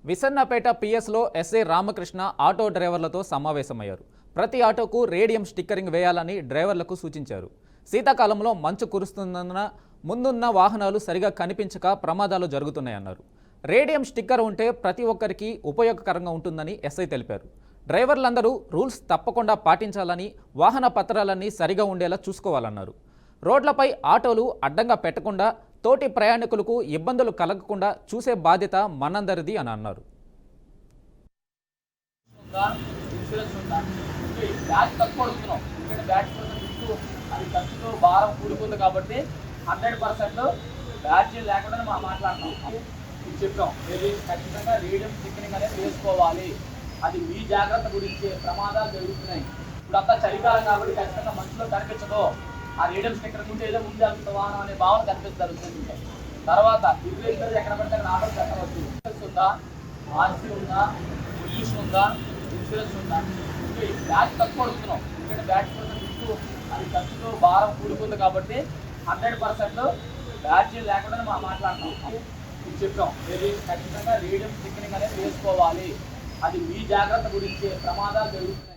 Visannapeta పిఎస్లో SI Ramakrishna auto డ్రైవర్లతో సమావేశమయ్యారు. ప్రతి ఆటోకు radium stickering వేయాలని డ్రైవర్లకు సూచించారు. శీతాకాలంలో మంచు కురుస్తున్నందున ముందున్న వాహనాలు సరిగా కనిపించక ప్రమాదాలు జరుగుతున్నాయన్నారు. రేడియం స్టిక్కర్ ఉంటే ప్రతి ఒక్కరికి ఉపయోగకరంగా ఉంటుందని ఎస్ఐ తెలిపారు. డ్రైవర్లందరూ రూల్స్ తప్పకుండా పాటించాలని, వాహన పత్రాలన్నీ సరిగా ఉండేలా చూసుకోవాలన్నారు. రోడ్లపై ఆటోలు అడ్డంగా పెట్టకుండా, తోటి ప్రయాణికులకు ఇబ్బందులు కలగకుండా చూసే బాధ్యత మనందరిది అని అన్నారు. అది ఖర్చుతో భారం కూడుకుంది కాబట్టి 100% బ్యాడ్జీ లేకుండా మనం మాట్లాడుతున్నాం. చెప్పాం ఏది ఖచ్చితంగా రేడియం స్టిక్కరింగ్ అనేది వేసుకోవాలి. అది మీ జాగ్రత్త గురించి ప్రమాదాలు జరుగుతున్నాయి. ఇప్పుడు అంతా చలికాలం కాబట్టి ఖచ్చితంగా మంచులో కనిపించదు. ఆ రేడియం స్టిక్కర్ ఉంటే ఏదో ముందు వెళ్తున్న వాహనం అనే భావన కనిపిస్తుంది. తర్వాత ఇర్రెగ్యులర్ ఎక్కడ పడితే అక్కడ ఆర్డర్ పెట్టవచ్చు. ఇన్సూరెన్స్ ఉందా, ఆర్సీ ఉందా, పొల్యూషన్ ఉందా, ఇన్సూరెన్స్ ఉందా, ఇంకా బ్యాచ్ తక్కువ అడుగుతున్నాం. ఎందుకంటే బ్యాచ్ అది ఖర్చుతో భారం కూడుకుంది కాబట్టి 100% బ్యాడ్జీ లేకుండా మనం మాట్లాడుతున్నాం. చెప్పాం ఏది ఖచ్చితంగా రేడియం స్టిక్కరింగ్ అనేది వేసుకోవాలి. అది మీ జాగ్రత్త గురించి ప్రమాదాలు జరుగుతున్నాయి.